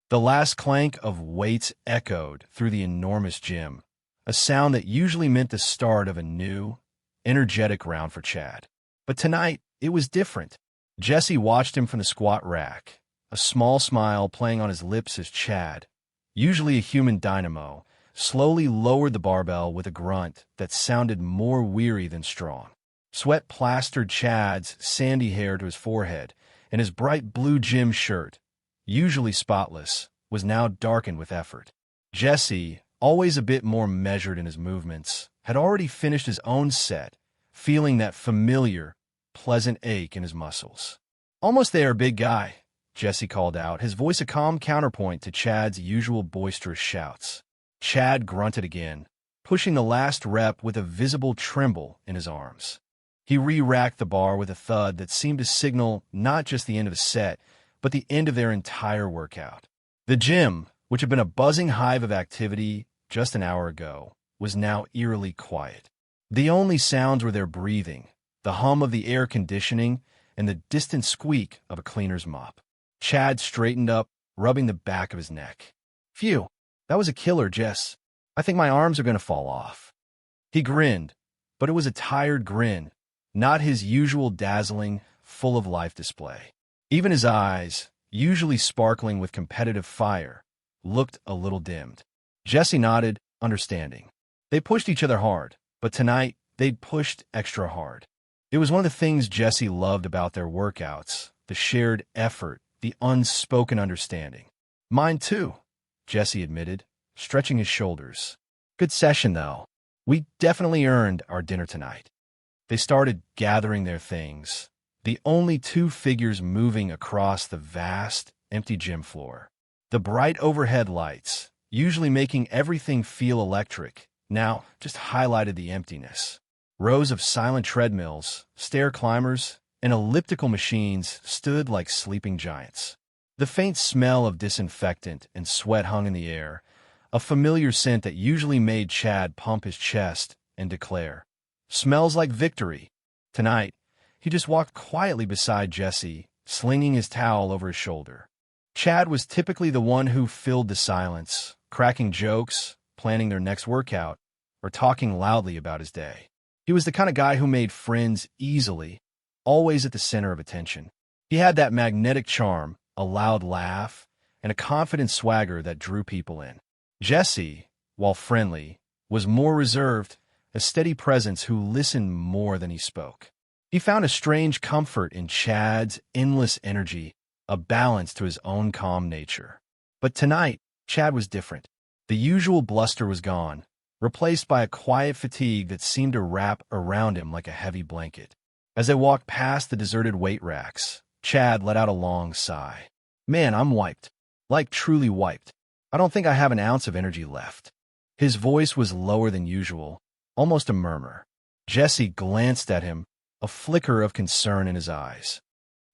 The last clank of weights echoed through the enormous gym, a sound that usually meant the start of a new, energetic round for Chad. But tonight, it was different. Jesse watched him from the squat rack, a small smile playing on his lips as Chad, usually a human dynamo, slowly lowered the barbell with a grunt that sounded more weary than strong. Sweat plastered Chad's sandy hair to his forehead, and his bright blue gym shirt, usually spotless, was now darkened with effort. Jesse, always a bit more measured in his movements, had already finished his own set, feeling that familiar, pleasant ache in his muscles. "Almost there, big guy," Jesse called out, his voice a calm counterpoint to Chad's usual boisterous shouts. Chad grunted again, pushing the last rep with a visible tremble in his arms. He re-racked the bar with a thud that seemed to signal not just the end of a set, but the end of their entire workout. The gym, which had been a buzzing hive of activity just an hour ago, was now eerily quiet. The only sounds were their breathing, the hum of the air conditioning, and the distant squeak of a cleaner's mop. Chad straightened up, rubbing the back of his neck. "Phew, that was a killer, Jess. I think my arms are going to fall off." He grinned, but it was a tired grin, not his usual dazzling, full-of-life display. Even his eyes, usually sparkling with competitive fire, looked a little dimmed. Jesse nodded, understanding. They pushed each other hard, but tonight they'd pushed extra hard. It was one of the things Jesse loved about their workouts, the shared effort, the unspoken understanding. "Mine too," Jesse admitted, stretching his shoulders. "Good session, though. We definitely earned our dinner tonight." They started gathering their things, the only two figures moving across the vast, empty gym floor. The bright overhead lights, usually making everything feel electric, now just highlighted the emptiness. Rows of silent treadmills, stair climbers, and elliptical machines stood like sleeping giants. The faint smell of disinfectant and sweat hung in the air, a familiar scent that usually made Chad pump his chest and declare, "Smells like victory." Tonight, he just walked quietly beside Jesse, slinging his towel over his shoulder. Chad was typically the one who filled the silence, cracking jokes, planning their next workout, or talking loudly about his day. He was the kind of guy who made friends easily, always at the center of attention. He had that magnetic charm, a loud laugh, and a confident swagger that drew people in. Jesse, while friendly, was more reserved, a steady presence who listened more than he spoke. He found a strange comfort in Chad's endless energy, a balance to his own calm nature. But tonight, Chad was different. The usual bluster was gone, replaced by a quiet fatigue that seemed to wrap around him like a heavy blanket. As they walked past the deserted weight racks, Chad let out a long sigh. "Man, I'm wiped. Like truly wiped. I don't think I have an ounce of energy left." His voice was lower than usual, almost a murmur. Jesse glanced at him, a flicker of concern in his eyes.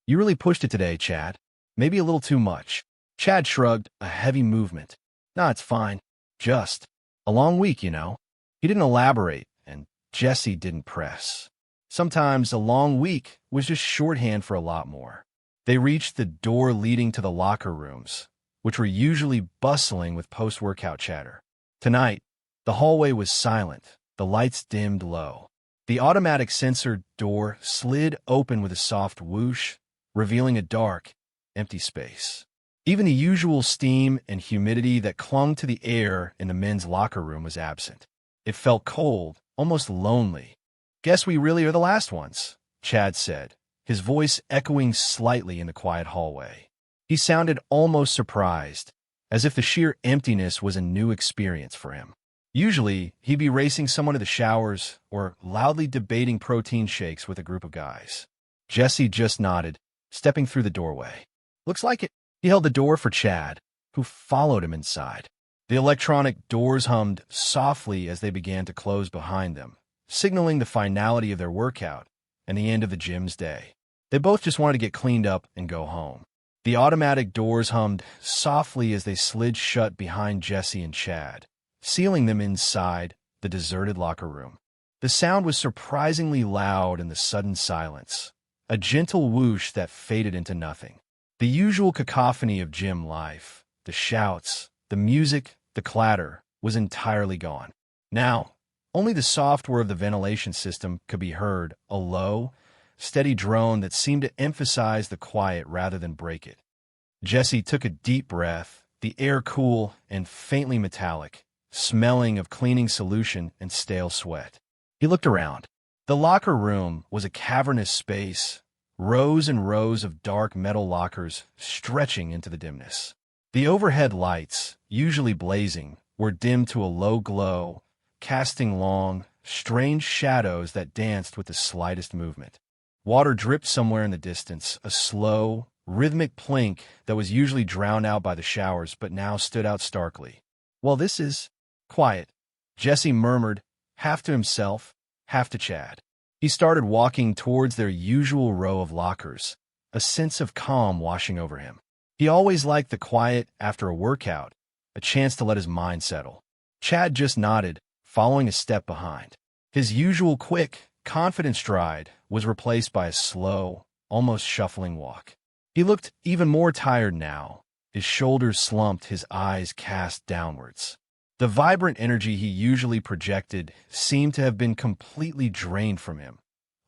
"You really pushed it today, Chad. Maybe a little too much." Chad shrugged, a heavy movement. "Nah, it's fine. Just a long week, you know." He didn't elaborate, and Jesse didn't press. Sometimes a long week was just shorthand for a lot more. They reached the door leading to the locker rooms, which were usually bustling with post-workout chatter. Tonight, the hallway was silent, the lights dimmed low. The automatic sensor door slid open with a soft whoosh, revealing a dark, empty space. Even the usual steam and humidity that clung to the air in the men's locker room was absent. It felt cold, almost lonely. "Guess we really are the last ones," Chad said, his voice echoing slightly in the quiet hallway. He sounded almost surprised, as if the sheer emptiness was a new experience for him. Usually, he'd be racing someone to the showers or loudly debating protein shakes with a group of guys. Jesse just nodded, stepping through the doorway. "Looks like it." He held the door for Chad, who followed him inside. The electronic doors hummed softly as they began to close behind them, signaling the finality of their workout and the end of the gym's day. They both just wanted to get cleaned up and go home. The automatic doors hummed softly as they slid shut behind Jesse and Chad, sealing them inside the deserted locker room. The sound was surprisingly loud in the sudden silence, a gentle whoosh that faded into nothing. The usual cacophony of gym life, the shouts, the music, the clatter was entirely gone. Now, only the soft whir of the ventilation system could be heard, a low, steady drone that seemed to emphasize the quiet rather than break it. Jesse took a deep breath, the air cool and faintly metallic, smelling of cleaning solution and stale sweat. He looked around. The locker room was a cavernous space, rows and rows of dark metal lockers stretching into the dimness. The overhead lights, usually blazing, were dimmed to a low glow, casting long, strange shadows that danced with the slightest movement. Water dripped somewhere in the distance, a slow, rhythmic plink that was usually drowned out by the showers but now stood out starkly. "Well, this is quiet," Jesse murmured, half to himself, half to Chad. He started walking towards their usual row of lockers, a sense of calm washing over him. He always liked the quiet after a workout, a chance to let his mind settle. Chad just nodded, following a step behind. His usual quick, confident stride was replaced by a slow, almost shuffling walk. He looked even more tired now, his shoulders slumped, his eyes cast downwards. The vibrant energy he usually projected seemed to have been completely drained from him,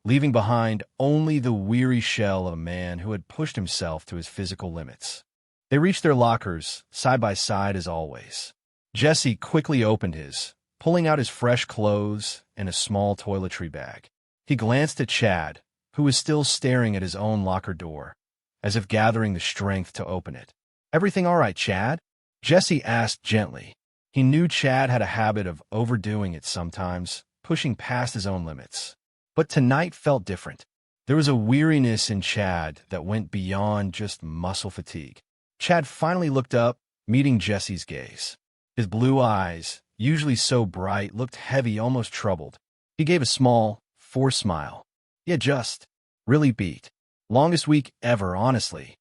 leaving behind only the weary shell of a man who had pushed himself to his physical limits. They reached their lockers, side by side as always. Jesse quickly opened his, pulling out his fresh clothes and a small toiletry bag. He glanced at Chad, who was still staring at his own locker door, as if gathering the strength to open it. "Everything all right, Chad?" Jesse asked gently. He knew Chad had a habit of overdoing it sometimes, pushing past his own limits. But tonight felt different. There was a weariness in Chad that went beyond just muscle fatigue. Chad finally looked up, meeting Jesse's gaze. His blue eyes, usually so bright, looked heavy, almost troubled. He gave a small, forced smile. "Yeah, just really beat. Longest week ever, honestly."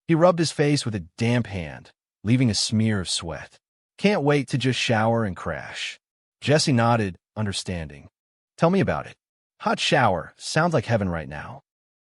He rubbed his face with a damp hand, leaving a smear of sweat. "Can't wait to just shower and crash." Jesse nodded, understanding. "Tell me about it." "Hot shower. Sounds like heaven right now."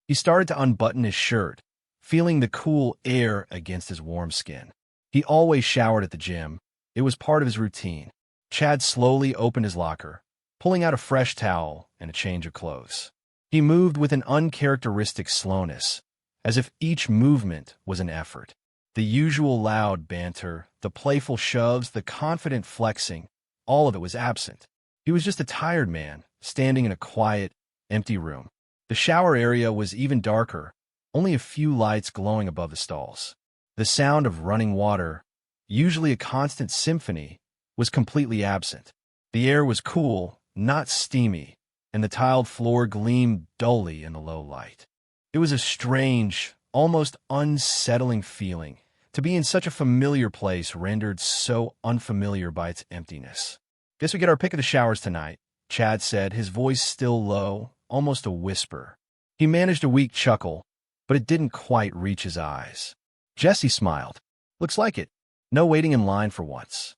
He started to unbutton his shirt, feeling the cool air against his warm skin. He always showered at the gym. It was part of his routine. Chad slowly opened his locker, pulling out a fresh towel and a change of clothes. He moved with an uncharacteristic slowness, as if each movement was an effort. The usual loud banter, the playful shoves, the confident flexing, all of it was absent. He was just a tired man, standing in a quiet, empty room. The shower area was even darker, only a few lights glowing above the stalls. The sound of running water, usually a constant symphony, was completely absent. The air was cool, not steamy, and the tiled floor gleamed dully in the low light. It was a strange, almost unsettling feeling to be in such a familiar place rendered so unfamiliar by its emptiness. "Guess we get our pick of the showers tonight," Chad said, his voice still low, almost a whisper. He managed a weak chuckle, but it didn't quite reach his eyes. Jesse smiled. "Looks like it. No waiting in line for once."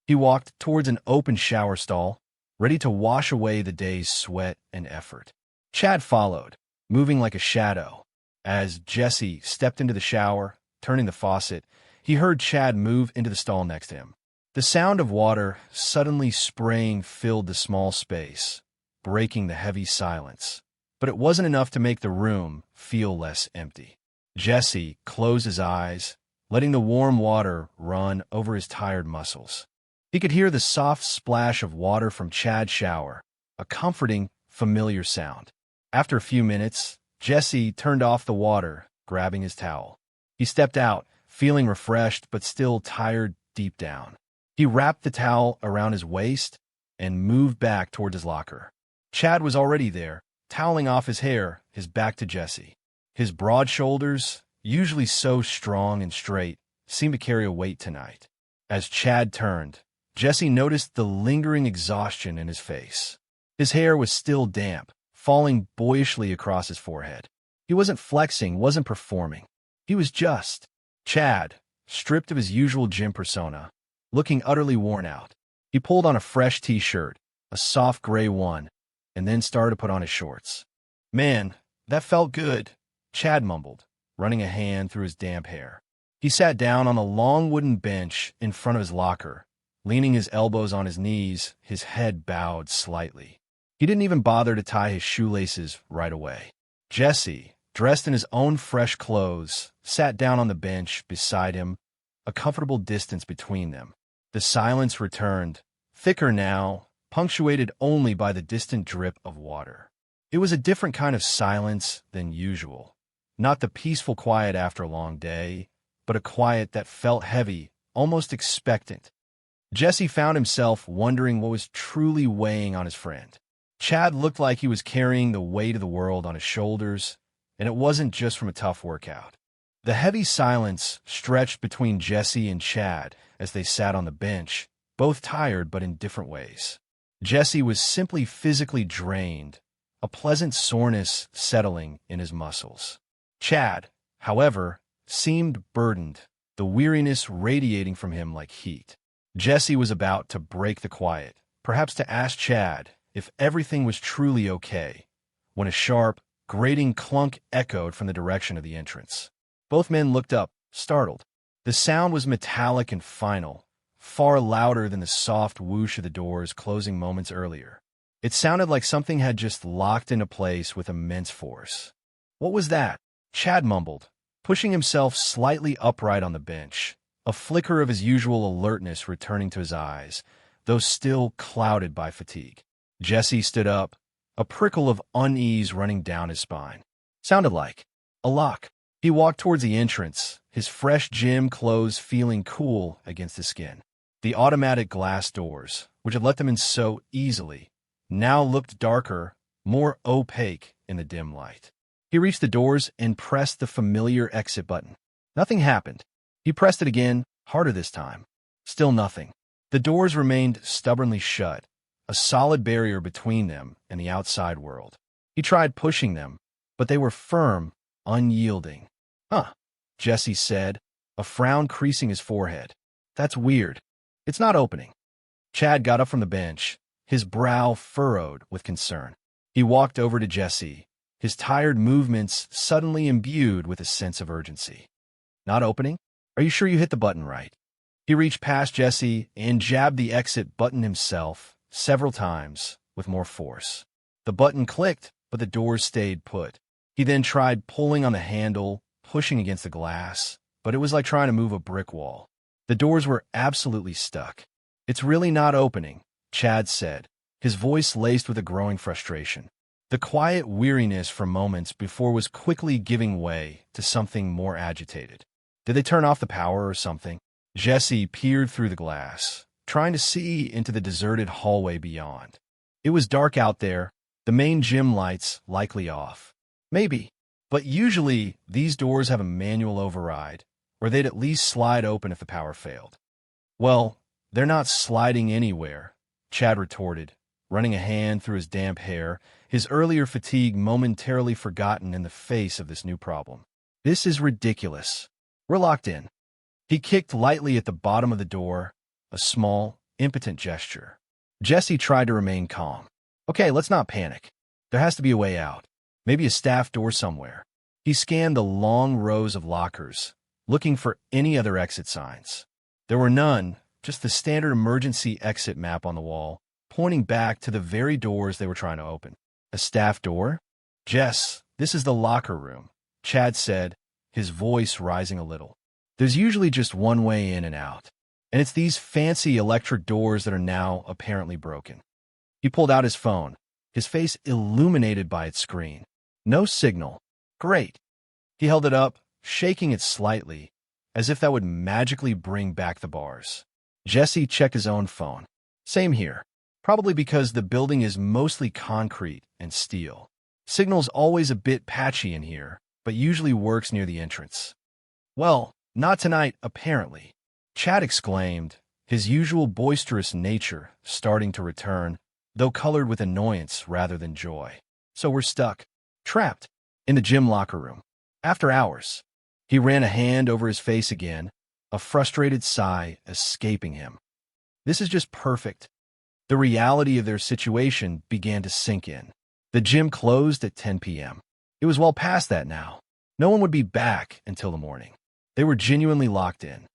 He walked towards an open shower stall, ready to wash away the day's sweat and effort. Chad followed, moving like a shadow. As Jesse stepped into the shower, turning the faucet, he heard Chad move into the stall next to him. The sound of water suddenly spraying filled the small space, breaking the heavy silence. But it wasn't enough to make the room feel less empty. Jesse closed his eyes, letting the warm water run over his tired muscles. He could hear the soft splash of water from Chad's shower, a comforting, familiar sound. After a few minutes, Jesse turned off the water, grabbing his towel. He stepped out, feeling refreshed but still tired deep down. He wrapped the towel around his waist and moved back towards his locker. Chad was already there, toweling off his hair, his back to Jesse. His broad shoulders, usually so strong and straight, seemed to carry a weight tonight. As Chad turned, Jesse noticed the lingering exhaustion in his face. His hair was still damp, falling boyishly across his forehead. He wasn't flexing, wasn't performing. He was just Chad, stripped of his usual gym persona, looking utterly worn out. He pulled on a fresh t-shirt, a soft gray one, and then started to put on his shorts. "Man, that felt good," Chad mumbled, running a hand through his damp hair. He sat down on a long wooden bench in front of his locker, leaning his elbows on his knees, his head bowed slightly. He didn't even bother to tie his shoelaces right away. Jesse, dressed in his own fresh clothes, sat down on the bench beside him, a comfortable distance between them. The silence returned, thicker now, punctuated only by the distant drip of water. It was a different kind of silence than usual. Not the peaceful quiet after a long day, but a quiet that felt heavy, almost expectant. Jesse found himself wondering what was truly weighing on his friend. Chad looked like he was carrying the weight of the world on his shoulders, and it wasn't just from a tough workout. The heavy silence stretched between Jesse and Chad as they sat on the bench, both tired but in different ways. Jesse was simply physically drained, a pleasant soreness settling in his muscles. Chad, however, seemed burdened, the weariness radiating from him like heat. Jesse was about to break the quiet, perhaps to ask Chad if everything was truly okay, when a sharp, grating clunk echoed from the direction of the entrance. Both men looked up, startled. The sound was metallic and final, far louder than the soft whoosh of the doors closing moments earlier. It sounded like something had just locked into place with immense force. "What was that?" Chad mumbled, pushing himself slightly upright on the bench, a flicker of his usual alertness returning to his eyes, though still clouded by fatigue. Jesse stood up, a prickle of unease running down his spine. Sounded like a lock. He walked towards the entrance, his fresh gym clothes feeling cool against his skin. The automatic glass doors, which had let them in so easily, now looked darker, more opaque in the dim light. He reached the doors and pressed the familiar exit button. Nothing happened. He pressed it again, harder this time. Still nothing. The doors remained stubbornly shut, a solid barrier between them and the outside world. He tried pushing them, but they were firm, unyielding. "Huh," Jesse said, a frown creasing his forehead. "That's weird. It's not opening." Chad got up from the bench, his brow furrowed with concern. He walked over to Jesse, his tired movements suddenly imbued with a sense of urgency. "Not opening? Are you sure you hit the button right?" He reached past Jesse and jabbed the exit button himself several times with more force. The button clicked, but the doors stayed put. He then tried pulling on the handle, pushing against the glass, but it was like trying to move a brick wall. The doors were absolutely stuck. "It's really not opening," Chad said, his voice laced with a growing frustration. The quiet weariness for moments before was quickly giving way to something more agitated. Did they turn off the power or something? Jesse peered through the glass, trying to see into the deserted hallway beyond. It was dark out there, the main gym lights likely off. Maybe, but usually these doors have a manual override, or they'd at least slide open if the power failed. "Well, they're not sliding anywhere," Chad retorted, running a hand through his damp hair, his earlier fatigue momentarily forgotten in the face of this new problem. "This is ridiculous. We're locked in." He kicked lightly at the bottom of the door, a small, impotent gesture. Jesse tried to remain calm. "Okay, let's not panic. There has to be a way out. Maybe a staff door somewhere." He scanned the long rows of lockers, looking for any other exit signs. There were none, just the standard emergency exit map on the wall, pointing back to the very doors they were trying to open. "A staff door?" "Jess, this is the locker room," Chad said, his voice rising a little. "There's usually just one way in and out, and it's these fancy electric doors that are now apparently broken." He pulled out his phone, his face illuminated by its screen. No signal. Great. He held it up, shaking it slightly, as if that would magically bring back the bars. Jesse checked his own phone. Same here. Probably because the building is mostly concrete and steel. Signal's always a bit patchy in here, but usually works near the entrance. "Well, not tonight, apparently," Chad exclaimed, his usual boisterous nature starting to return, though colored with annoyance rather than joy. "So we're stuck. Trapped. In the gym locker room. After hours." He ran a hand over his face again, a frustrated sigh escaping him. This is just perfect. The reality of their situation began to sink in. The gym closed at 10 p.m. It was well past that now. No one would be back until the morning. They were genuinely locked in.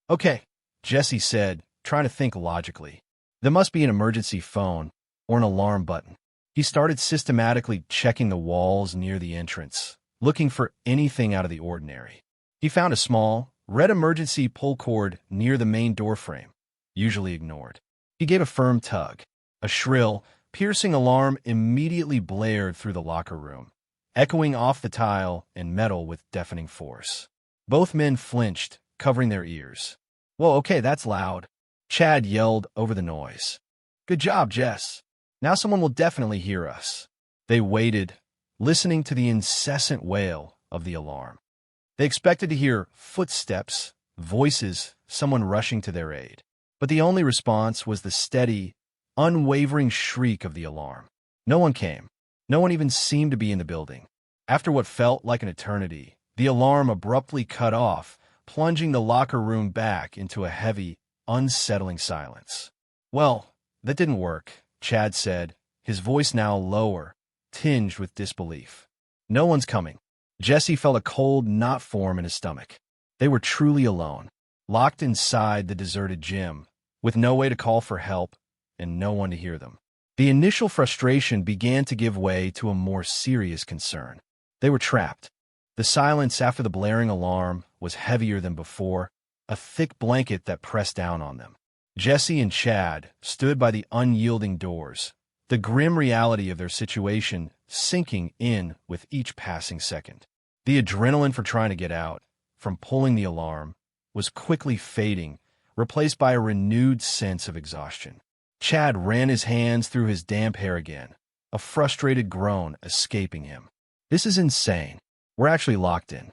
Okay, Jesse said, trying to think logically. There must be an emergency phone or an alarm button. He started systematically checking the walls near the entrance, looking for anything out of the ordinary. He found a small, red emergency pull cord near the main door frame, usually ignored. He gave a firm tug. A shrill, piercing alarm immediately blared through the locker room, echoing off the tile and metal with deafening force. Both men flinched, covering their ears. "Whoa, okay, that's loud," Chad yelled over the noise. "Good job, Jess. Now someone will definitely hear us." They waited, listening to the incessant wail of the alarm. They expected to hear footsteps, voices, someone rushing to their aid. But the only response was the steady, unwavering shriek of the alarm. No one came. No one even seemed to be in the building. After what felt like an eternity, the alarm abruptly cut off, plunging the locker room back into a heavy, unsettling silence. "Well, that didn't work," Chad said, his voice now lower, tinged with disbelief. "No one's coming." Jesse felt a cold knot form in his stomach. They were truly alone, locked inside the deserted gym, with no way to call for help and no one to hear them. The initial frustration began to give way to a more serious concern. They were trapped. The silence after the blaring alarm was heavier than before, a thick blanket that pressed down on them. Jesse and Chad stood by the unyielding doors, the grim reality of their situation sinking in with each passing second. The adrenaline for trying to get out, from pulling the alarm, was quickly fading, replaced by a renewed sense of exhaustion. Chad ran his hands through his damp hair again, a frustrated groan escaping him. "This is insane. We're actually locked in."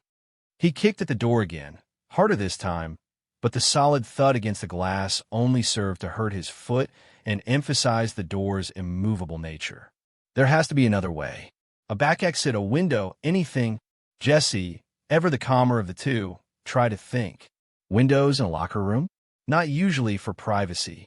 He kicked at the door again, harder this time, but the solid thud against the glass only served to hurt his foot and emphasize the door's immovable nature. There has to be another way. A back exit, a window, anything. Jesse, ever the calmer of the two, tried to think. Windows in a locker room? Not usually for privacy.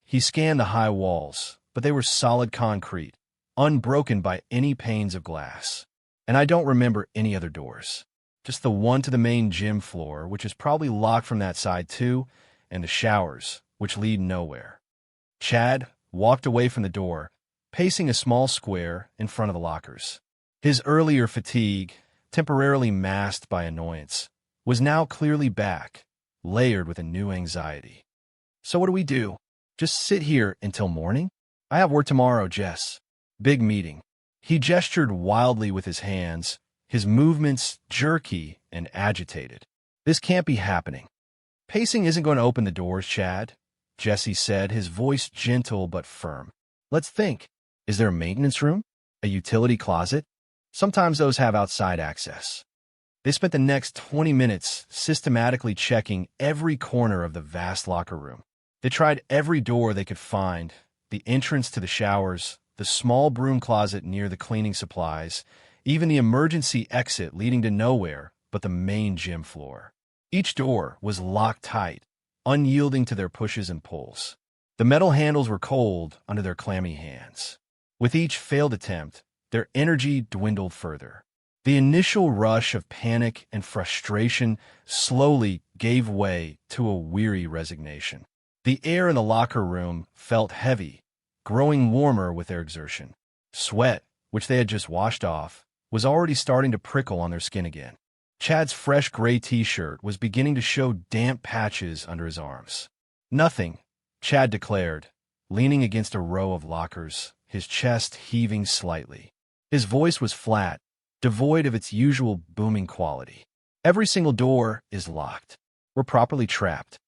He scanned the high walls, but they were solid concrete, unbroken by any panes of glass. And I don't remember any other doors. Just the one to the main gym floor, which is probably locked from that side too, and the showers, which lead nowhere. Chad walked away from the door, pacing a small square in front of the lockers. His earlier fatigue, temporarily masked by annoyance, was now clearly back, layered with a new anxiety. "So what do we do? Just sit here until morning? I have work tomorrow, Jess. Big meeting." He gestured wildly with his hands, his movements jerky and agitated. "This can't be happening." "Pacing isn't going to open the doors, Chad," Jesse said, his voice gentle but firm. "Let's think. Is there a maintenance room? A utility closet? Sometimes those have outside access." They spent the next 20 minutes systematically checking every corner of the vast locker room. They tried every door they could find, the entrance to the showers, the small broom closet near the cleaning supplies, even the emergency exit leading to nowhere but the main gym floor. Each door was locked tight, unyielding to their pushes and pulls. The metal handles were cold under their clammy hands. With each failed attempt, their energy dwindled further. The initial rush of panic and frustration slowly gave way to a weary resignation. The air in the locker room felt heavy, growing warmer with their exertion. Sweat, which they had just washed off, was already starting to prickle on their skin again. Chad's fresh gray t-shirt was beginning to show damp patches under his arms. "Nothing," Chad declared, leaning against a row of lockers, his chest heaving slightly. His voice was flat, devoid of its usual booming quality. "Every single door is locked. We're properly trapped."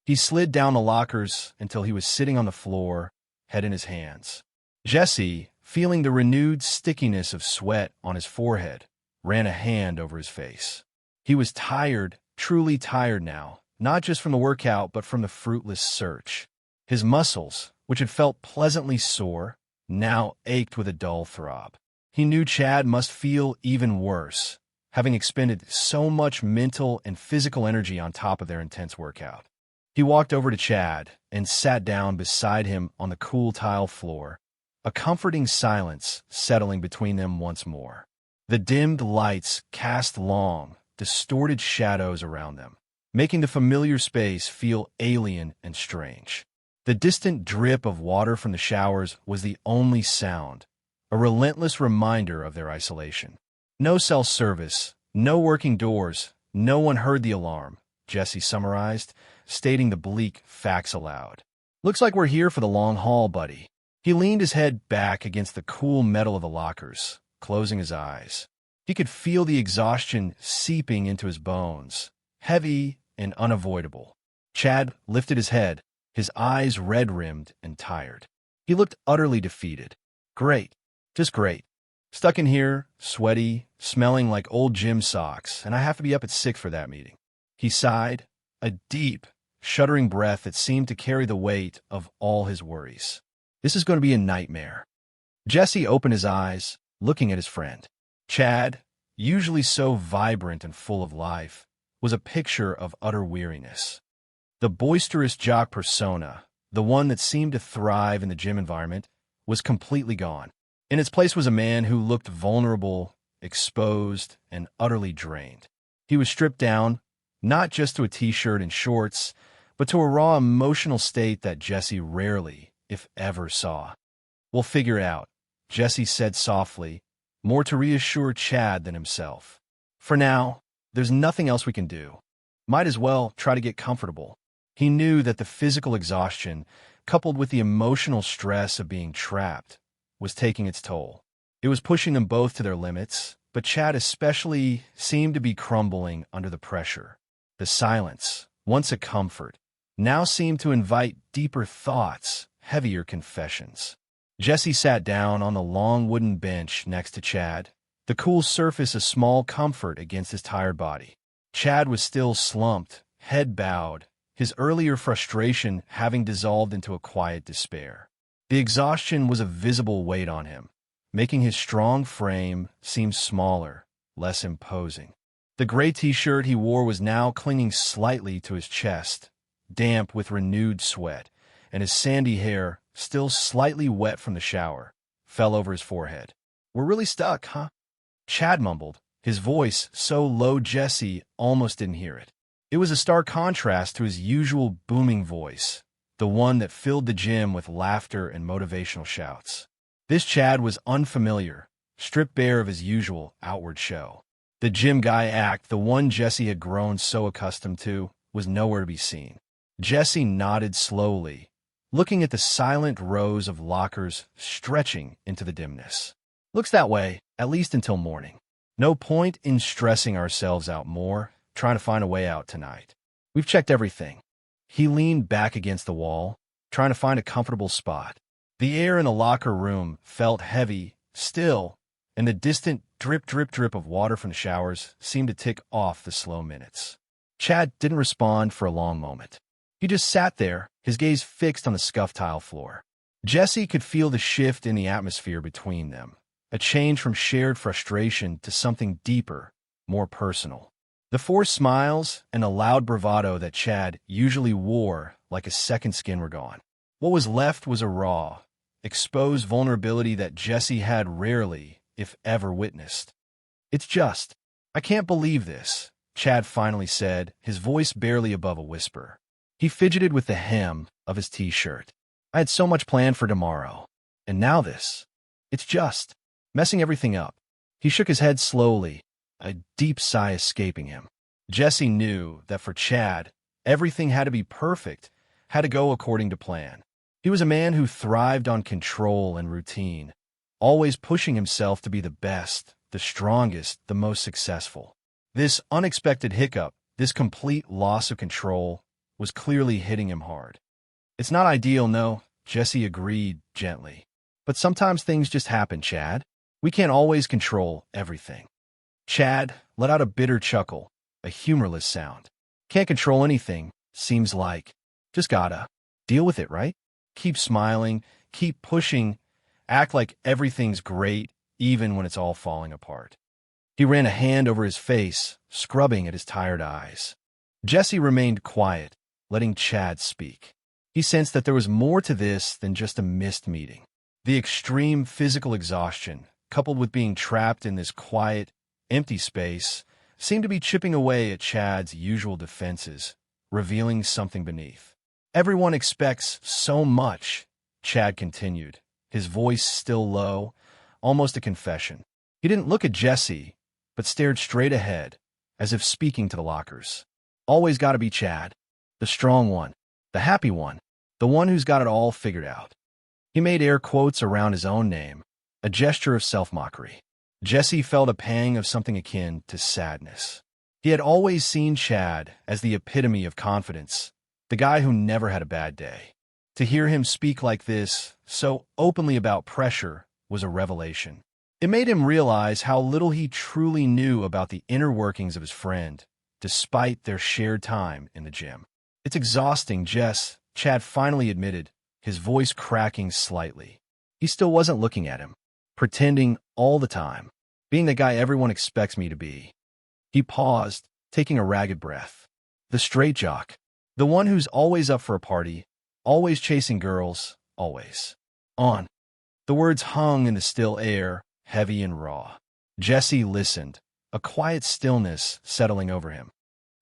He slid down the lockers until he was sitting on the floor, head in his hands. Jesse, feeling the renewed stickiness of sweat on his forehead, ran a hand over his face. He was tired, truly tired now, not just from the workout but from the fruitless search. His muscles, which had felt pleasantly sore, now ached with a dull throb. He knew Chad must feel even worse, having expended so much mental and physical energy on top of their intense workout. He walked over to Chad and sat down beside him on the cool tile floor, a comforting silence settling between them once more. The dimmed lights cast long, distorted shadows around them, making the familiar space feel alien and strange. The distant drip of water from the showers was the only sound, a relentless reminder of their isolation. No cell service, no working doors, no one heard the alarm, Jesse summarized, stating the bleak facts aloud. Looks like we're here for the long haul, buddy. He leaned his head back against the cool metal of the lockers, closing his eyes. He could feel the exhaustion seeping into his bones, heavy and unavoidable. Chad lifted his head, his eyes red-rimmed and tired. He looked utterly defeated. Great. Just great. Stuck in here, sweaty, smelling like old gym socks, and I have to be up at 6 for that meeting. He sighed, a deep, shuddering breath that seemed to carry the weight of all his worries. This is going to be a nightmare. Jesse opened his eyes, looking at his friend. Chad, usually so vibrant and full of life, was a picture of utter weariness. The boisterous jock persona, the one that seemed to thrive in the gym environment, was completely gone. In its place was a man who looked vulnerable, exposed, and utterly drained. He was stripped down, not just to a t-shirt and shorts, but to a raw emotional state that Jesse rarely, if ever, saw. "We'll figure it out," Jesse said softly, more to reassure Chad than himself. "For now, there's nothing else we can do. Might as well try to get comfortable." He knew that the physical exhaustion, coupled with the emotional stress of being trapped, was taking its toll. It was pushing them both to their limits, but Chad especially seemed to be crumbling under the pressure. The silence, once a comfort, now seemed to invite deeper thoughts, heavier confessions. Jesse sat down on the long wooden bench next to Chad, the cool surface a small comfort against his tired body. Chad was still slumped, head bowed, his earlier frustration having dissolved into a quiet despair. The exhaustion was a visible weight on him, making his strong frame seem smaller, less imposing. The gray t-shirt he wore was now clinging slightly to his chest, damp with renewed sweat, and his sandy hair, still slightly wet from the shower, fell over his forehead. "We're really stuck, huh?" Chad mumbled, his voice so low Jesse almost didn't hear it. It was a stark contrast to his usual booming voice, the one that filled the gym with laughter and motivational shouts. This Chad was unfamiliar, stripped bare of his usual outward show. The gym guy act, the one Jesse had grown so accustomed to, was nowhere to be seen. Jesse nodded slowly, looking at the silent rows of lockers stretching into the dimness. "Looks that way, at least until morning. No point in stressing ourselves out more, trying to find a way out tonight. We've checked everything." He leaned back against the wall, trying to find a comfortable spot. The air in the locker room felt heavy, still, and the distant drip, drip, drip of water from the showers seemed to tick off the slow minutes. Chad didn't respond for a long moment. He just sat there, his gaze fixed on the scuffed tile floor. Jesse could feel the shift in the atmosphere between them, a change from shared frustration to something deeper, more personal. The forced smiles and the loud bravado that Chad usually wore like a second skin were gone. What was left was a raw, exposed vulnerability that Jesse had rarely, if ever, witnessed. I can't believe this," Chad finally said, his voice barely above a whisper. He fidgeted with the hem of his t-shirt. "I had so much planned for tomorrow. And now this. It's just messing everything up." He shook his head slowly, a deep sigh escaping him. Jesse knew that for Chad, everything had to be perfect, had to go according to plan. He was a man who thrived on control and routine, always pushing himself to be the best, the strongest, the most successful. This unexpected hiccup, this complete loss of control, was clearly hitting him hard. "It's not ideal, no," Jesse agreed gently. "But sometimes things just happen, Chad. We can't always control everything." Chad let out a bitter chuckle, a humorless sound. "Can't control anything, seems like. Just gotta deal with it, right? Keep smiling, keep pushing, act like everything's great, even when it's all falling apart." He ran a hand over his face, scrubbing at his tired eyes. Jesse remained quiet, letting Chad speak. He sensed that there was more to this than just a missed meeting. The extreme physical exhaustion, coupled with being trapped in this quiet, empty space, seemed to be chipping away at Chad's usual defenses, revealing something beneath. Everyone expects so much, Chad continued, his voice still low, almost a confession. He didn't look at Jesse, but stared straight ahead, as if speaking to the lockers. Always gotta be Chad. The strong one. The happy one. The one who's got it all figured out. He made air quotes around his own name, a gesture of self-mockery. Jesse felt a pang of something akin to sadness. He had always seen Chad as the epitome of confidence, the guy who never had a bad day. To hear him speak like this, so openly about pressure, was a revelation. It made him realize how little he truly knew about the inner workings of his friend, despite their shared time in the gym. It's exhausting, Chad finally admitted, his voice cracking slightly. He still wasn't looking at him, pretending all the time, being the guy everyone expects me to be. He paused, taking a ragged breath. The straight jock. The one who's always up for a party, always chasing girls, always. On. The words hung in the still air, heavy and raw. Jesse listened, a quiet stillness settling over him.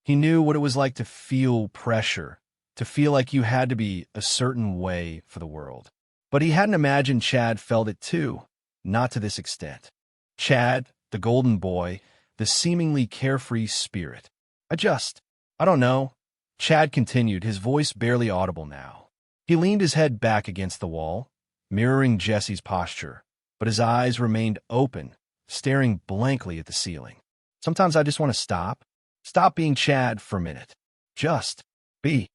He knew what it was like to feel pressure, to feel like you had to be a certain way for the world. But he hadn't imagined Chad felt it too, not to this extent. Chad, the golden boy, the seemingly carefree spirit. I don't know. Chad continued, his voice barely audible now. He leaned his head back against the wall, mirroring Jesse's posture, but his eyes remained open, staring blankly at the ceiling. Sometimes I just want to stop being Chad for a minute. Just be.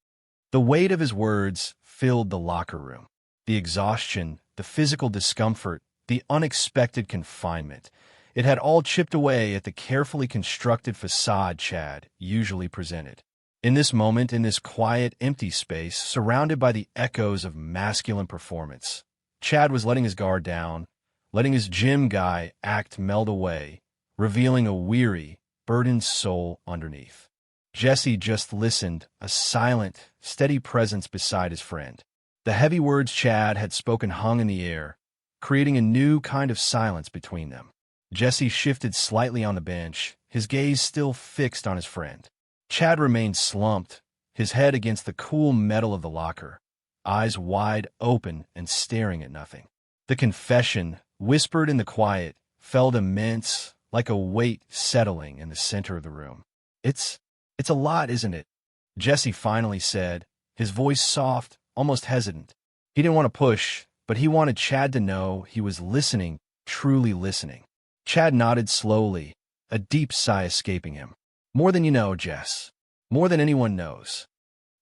The weight of his words filled the locker room. The exhaustion, the physical discomfort, the unexpected confinement. It had all chipped away at the carefully constructed facade Chad usually presented. In this moment, in this quiet, empty space, surrounded by the echoes of masculine performance, Chad was letting his guard down, letting his gym guy act meld away, revealing a weary, burdened soul underneath. Jesse just listened, a silent, steady presence beside his friend. The heavy words Chad had spoken hung in the air, creating a new kind of silence between them. Jesse shifted slightly on the bench, his gaze still fixed on his friend. Chad remained slumped, his head against the cool metal of the locker, eyes wide open and staring at nothing. The confession, whispered in the quiet, felt immense, like a weight settling in the center of the room. It's a lot, isn't it? Jesse finally said, his voice soft, almost hesitant. He didn't want to push, but he wanted Chad to know he was listening, truly listening. Chad nodded slowly, a deep sigh escaping him. More than you know, Jess. More than anyone knows.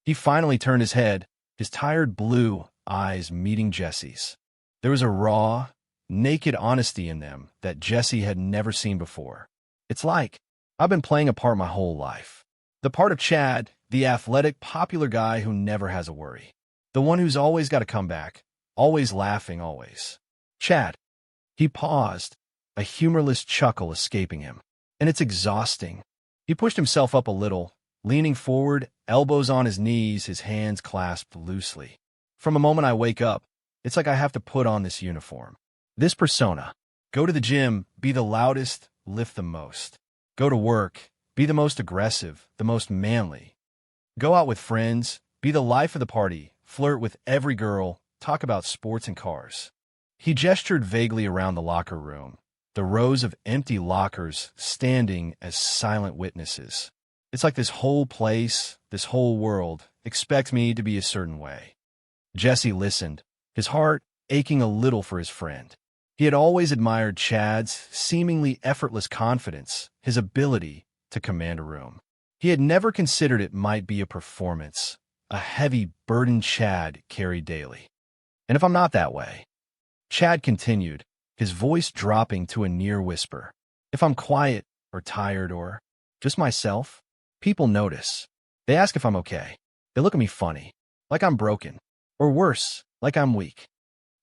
He finally turned his head, his tired blue eyes meeting Jesse's. There was a raw, naked honesty in them that Jesse had never seen before. It's like, I've been playing a part my whole life. The part of Chad, the athletic, popular guy who never has a worry. The one who's always got a comeback, always laughing, always. Chad. He paused, a humorless chuckle escaping him. And it's exhausting. He pushed himself up a little, leaning forward, elbows on his knees, his hands clasped loosely. From the moment I wake up, it's like I have to put on this uniform. This persona. Go to the gym, be the loudest, lift the most. Go to work, be the most aggressive, the most manly. Go out with friends, be the life of the party, flirt with every girl, talk about sports and cars. He gestured vaguely around the locker room, the rows of empty lockers standing as silent witnesses. It's like this whole place, this whole world, expects me to be a certain way. Jesse listened, his heart aching a little for his friend. He had always admired Chad's seemingly effortless confidence, his ability to command a room. He had never considered it might be a performance, a heavy burden Chad carried daily. And if I'm not that way, Chad continued, his voice dropping to a near whisper. If I'm quiet or tired or just myself, people notice. They ask if I'm okay. They look at me funny, like I'm broken, or worse, like I'm weak.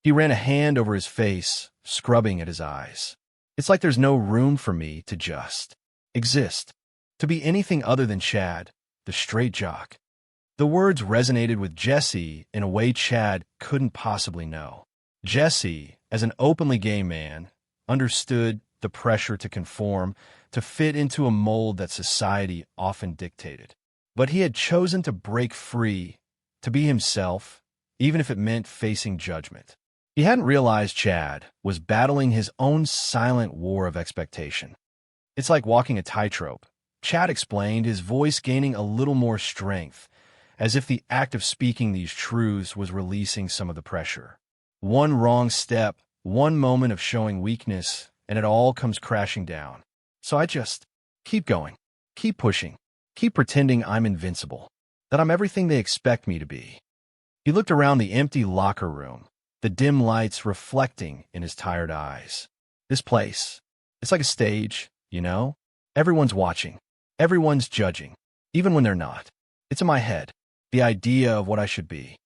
He ran a hand over his face, scrubbing at his eyes. It's like there's no room for me to just exist, to be anything other than Chad, the straight jock. The words resonated with Jesse in a way Chad couldn't possibly know. Jesse, as an openly gay man, understood the pressure to conform, to fit into a mold that society often dictated. But he had chosen to break free, to be himself, even if it meant facing judgment. He hadn't realized Chad was battling his own silent war of expectation. It's like walking a tightrope, Chad explained, his voice gaining a little more strength, as if the act of speaking these truths was releasing some of the pressure. One wrong step, one moment of showing weakness, and it all comes crashing down. So I just keep going, keep pushing, keep pretending I'm invincible, that I'm everything they expect me to be. He looked around the empty locker room, the dim lights reflecting in his tired eyes. This place, it's like a stage, you know? Everyone's watching. Everyone's judging, even when they're not. It's in my head, the idea of what I should be.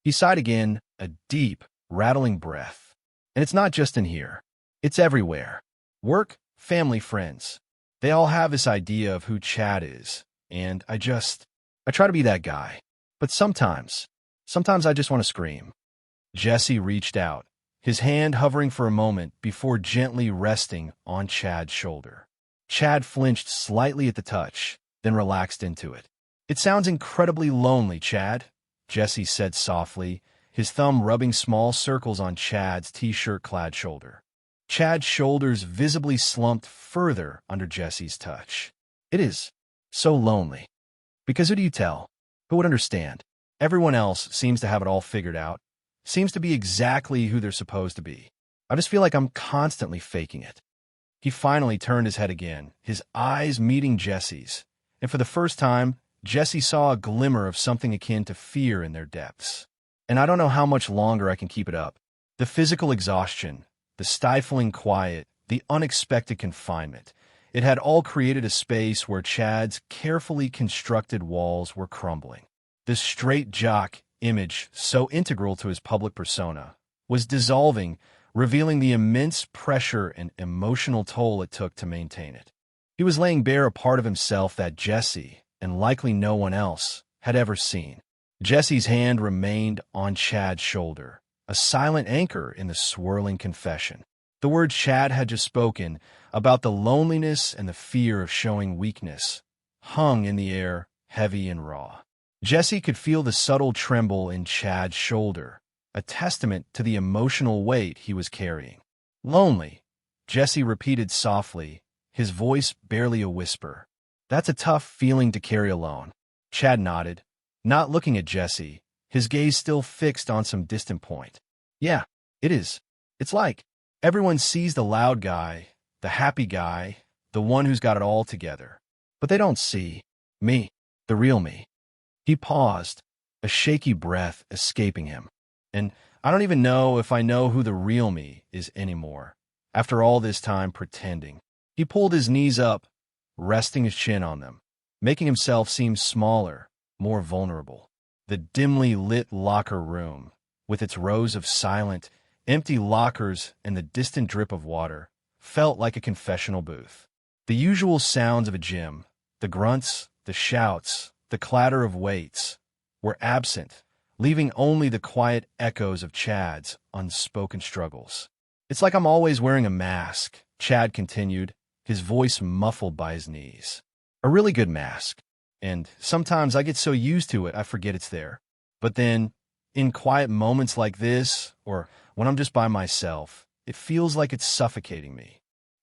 He sighed again, a deep, rattling breath. And it's not just in here. It's everywhere. Work, family, friends. They all have this idea of who Chad is. And I try to be that guy. But sometimes I just want to scream. Jesse reached out, his hand hovering for a moment before gently resting on Chad's shoulder. Chad flinched slightly at the touch, then relaxed into it. "It sounds incredibly lonely, Chad," Jesse said softly, his thumb rubbing small circles on Chad's t-shirt-clad shoulder. Chad's shoulders visibly slumped further under Jesse's touch. "It is so lonely. Because who do you tell? Who would understand? Everyone else seems to have it all figured out, seems to be exactly who they're supposed to be. I just feel like I'm constantly faking it." He finally turned his head again, his eyes meeting Jesse's, and for the first time, Jesse saw a glimmer of something akin to fear in their depths. "And I don't know how much longer I can keep it up. The physical exhaustion, the stifling quiet, the unexpected confinement. It had all created a space where Chad's carefully constructed walls were crumbling. This straight jock image, so integral to his public persona, was dissolving, revealing the immense pressure and emotional toll it took to maintain it. He was laying bare a part of himself that Jesse, and likely no one else, had ever seen. Jesse's hand remained on Chad's shoulder, a silent anchor in the swirling confession. The words Chad had just spoken, about the loneliness and the fear of showing weakness, hung in the air, heavy and raw. Jesse could feel the subtle tremble in Chad's shoulder, a testament to the emotional weight he was carrying. "Lonely," Jesse repeated softly, his voice barely a whisper. "That's a tough feeling to carry alone." Chad nodded, not looking at Jesse, his gaze still fixed on some distant point. "Yeah, it is. It's like everyone sees the loud guy, the happy guy, the one who's got it all together. But they don't see me, the real me." He paused, a shaky breath escaping him. "And I don't even know if I know who the real me is anymore, after all this time pretending." He pulled his knees up, resting his chin on them, making himself seem smaller, more vulnerable. The dimly lit locker room, with its rows of silent, empty lockers and the distant drip of water, felt like a confessional booth. The usual sounds of a gym, the grunts, the shouts, the clatter of weights, were absent, leaving only the quiet echoes of Chad's unspoken struggles. "It's like I'm always wearing a mask," Chad continued, his voice muffled by his knees. "A really good mask. And sometimes I get so used to it I forget it's there. But then, in quiet moments like this, or when I'm just by myself, it feels like it's suffocating me."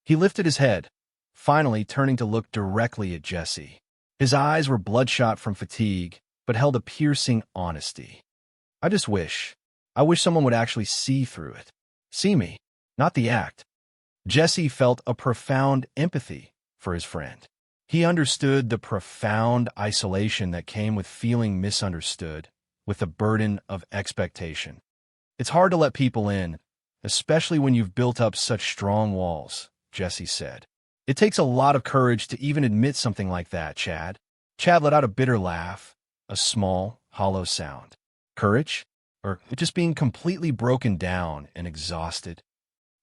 He lifted his head, finally turning to look directly at Jesse. His eyes were bloodshot from fatigue, but held a piercing honesty. I wish someone would actually see through it. See me, not the act." Jesse felt a profound empathy for his friend. He understood the profound isolation that came with feeling misunderstood, with the burden of expectation. "It's hard to let people in, especially when you've built up such strong walls," Jesse said. "It takes a lot of courage to even admit something like that, Chad." Chad let out a bitter laugh, a small, hollow sound. "Courage? Or just being completely broken down and exhausted?"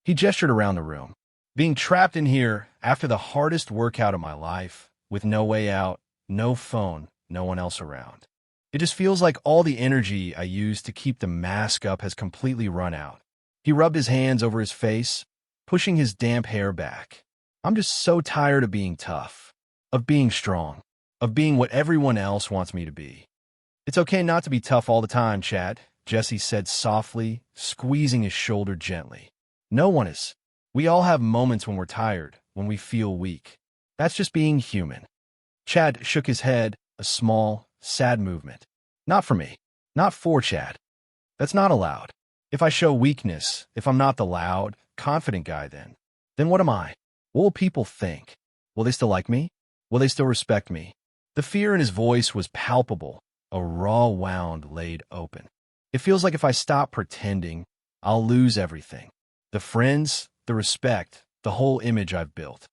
He gestured around the room. "Being trapped in here after the hardest workout of my life, with no way out, no phone, no one else around. It just feels like all the energy I used to keep the mask up has completely run out." He rubbed his hands over his face, pushing his damp hair back. I'm just so tired of being tough, of being strong, of being what everyone else wants me to be. It's okay not to be tough all the time, Chad, Jesse said softly, squeezing his shoulder gently. No one is. We all have moments when we're tired, when we feel weak. That's just being human. Chad shook his head, a small, sad movement. Not for me. Not for Chad. That's not allowed. If I show weakness, if I'm not the loud, confident guy then what am I? What will people think? Will they still like me? Will they still respect me? The fear in his voice was palpable, a raw wound laid open. It feels like if I stop pretending, I'll lose everything. The friends, the respect, the whole image I've built.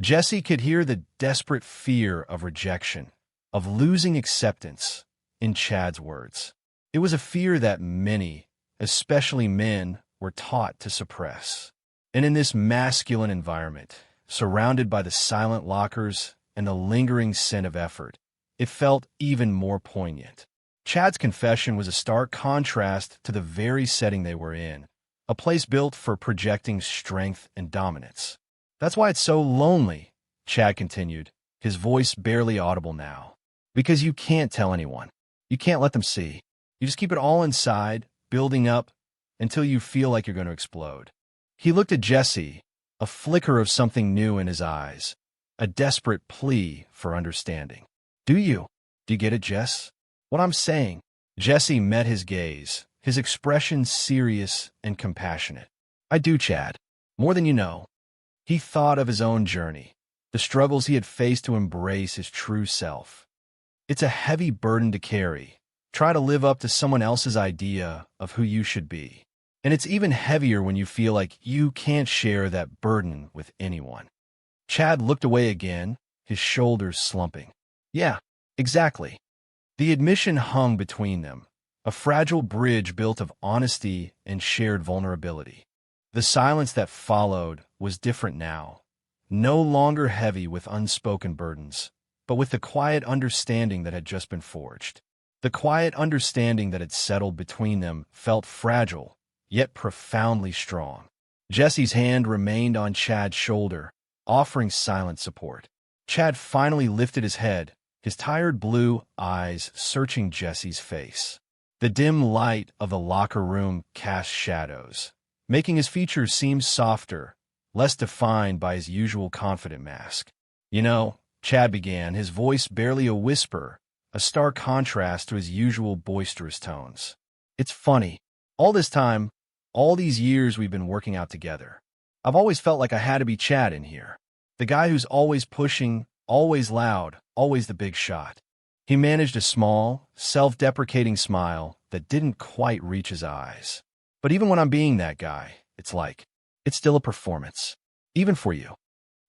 Jesse could hear the desperate fear of rejection, of losing acceptance, in Chad's words. It was a fear that many, especially men, were taught to suppress. And in this masculine environment, surrounded by the silent lockers and the lingering scent of effort, it felt even more poignant. Chad's confession was a stark contrast to the very setting they were in, a place built for projecting strength and dominance. That's why it's so lonely, Chad continued, his voice barely audible now. Because you can't tell anyone. You can't let them see. You just keep it all inside, building up, until you feel like you're going to explode. He looked at Jesse, a flicker of something new in his eyes, a desperate plea for understanding. Do you get it, Jess? What I'm saying? Jesse met his gaze, his expression serious and compassionate. I do, Chad. More than you know. He thought of his own journey, the struggles he had faced to embrace his true self. It's a heavy burden to carry. Try to live up to someone else's idea of who you should be. And it's even heavier when you feel like you can't share that burden with anyone. Chad looked away again, his shoulders slumping. Yeah, exactly. The admission hung between them, a fragile bridge built of honesty and shared vulnerability. The silence that followed was different now, no longer heavy with unspoken burdens, but with the quiet understanding that had just been forged. The quiet understanding that had settled between them felt fragile, yet profoundly strong. Jesse's hand remained on Chad's shoulder, offering silent support. Chad finally lifted his head, his tired blue eyes searching Jesse's face. The dim light of the locker room cast shadows, making his features seem softer, less defined by his usual confident mask. You know, Chad began, his voice barely a whisper, a stark contrast to his usual boisterous tones. It's funny. All this time, all these years we've been working out together, I've always felt like I had to be Chad in here. The guy who's always pushing, always loud, always the big shot. He managed a small, self-deprecating smile that didn't quite reach his eyes. But even when I'm being that guy, it's still a performance. Even for you.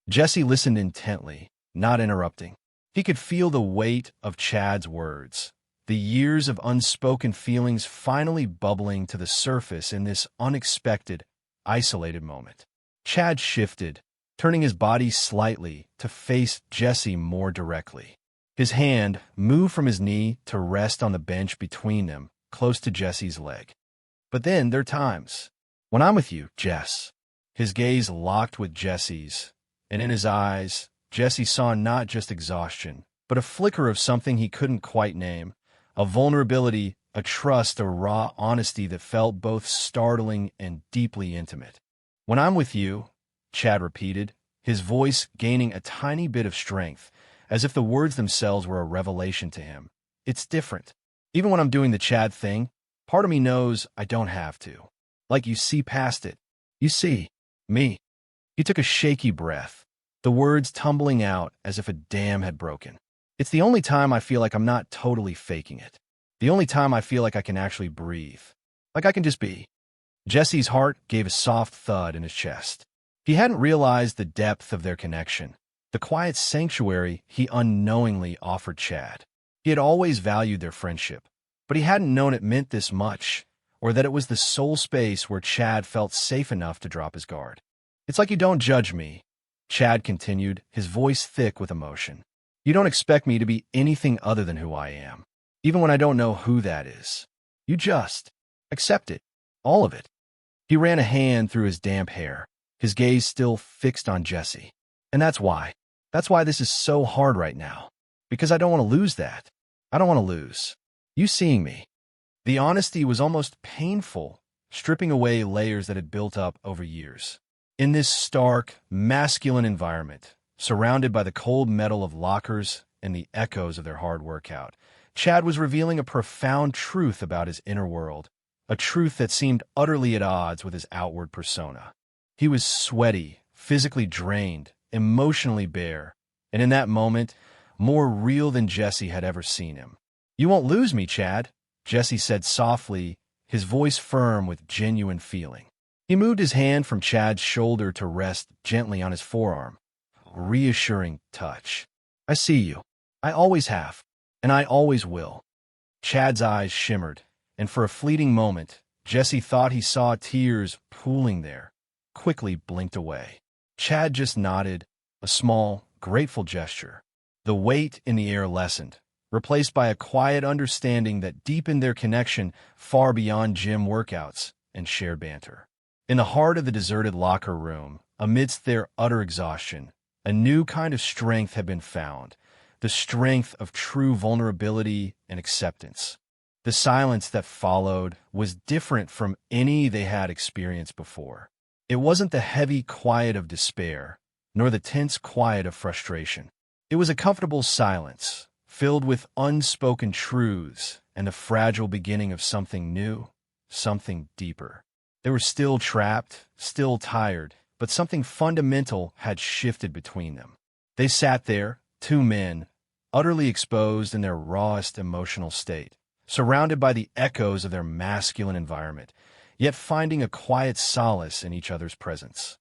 Jesse listened intently, not interrupting. He could feel the weight of Chad's words, the years of unspoken feelings finally bubbling to the surface in this unexpected, isolated moment. Chad shifted, turning his body slightly to face Jesse more directly. His hand moved from his knee to rest on the bench between them, close to Jesse's leg. But then there are times when I'm with you, Jess. His gaze locked with Jesse's, and in his eyes, Jesse saw not just exhaustion, but a flicker of something he couldn't quite name, a vulnerability, a trust, a raw honesty that felt both startling and deeply intimate. When I'm with you, Chad repeated, his voice gaining a tiny bit of strength, as if the words themselves were a revelation to him. It's different. Even when I'm doing the Chad thing, part of me knows I don't have to. Like you see past it. You see, me. He took a shaky breath, the words tumbling out as if a dam had broken. It's the only time I feel like I'm not totally faking it. The only time I feel like I can actually breathe. Like I can just be. Jesse's heart gave a soft thud in his chest. He hadn't realized the depth of their connection, the quiet sanctuary he unknowingly offered Chad. He had always valued their friendship, but he hadn't known it meant this much, or that it was the sole space where Chad felt safe enough to drop his guard. It's like you don't judge me, Chad continued, his voice thick with emotion. You don't expect me to be anything other than who I am, even when I don't know who that is. You just accept it, all of it. He ran a hand through his damp hair, his gaze still fixed on Jesse. And that's why. That's why this is so hard right now. Because I don't want to lose that. I don't want to lose you seeing me. The honesty was almost painful, stripping away layers that had built up over years. In this stark, masculine environment, surrounded by the cold metal of lockers and the echoes of their hard workout, Chad was revealing a profound truth about his inner world, a truth that seemed utterly at odds with his outward persona. He was sweaty, physically drained, emotionally bare, and in that moment, more real than Jesse had ever seen him. "You won't lose me, Chad," Jesse said softly, his voice firm with genuine feeling. He moved his hand from Chad's shoulder to rest gently on his forearm, a reassuring touch. "I see you. I always have, and I always will." Chad's eyes shimmered, and for a fleeting moment, Jesse thought he saw tears pooling there, quickly blinked away. Chad just nodded, a small, grateful gesture. The weight in the air lessened, replaced by a quiet understanding that deepened their connection far beyond gym workouts and shared banter. In the heart of the deserted locker room, amidst their utter exhaustion, a new kind of strength had been found, the strength of true vulnerability and acceptance. The silence that followed was different from any they had experienced before. It wasn't the heavy quiet of despair, nor the tense quiet of frustration. It was a comfortable silence, filled with unspoken truths and the fragile beginning of something new, something deeper. They were still trapped, still tired, but something fundamental had shifted between them. They sat there, two men, utterly exposed in their rawest emotional state, surrounded by the echoes of their masculine environment, yet finding a quiet solace in each other's presence.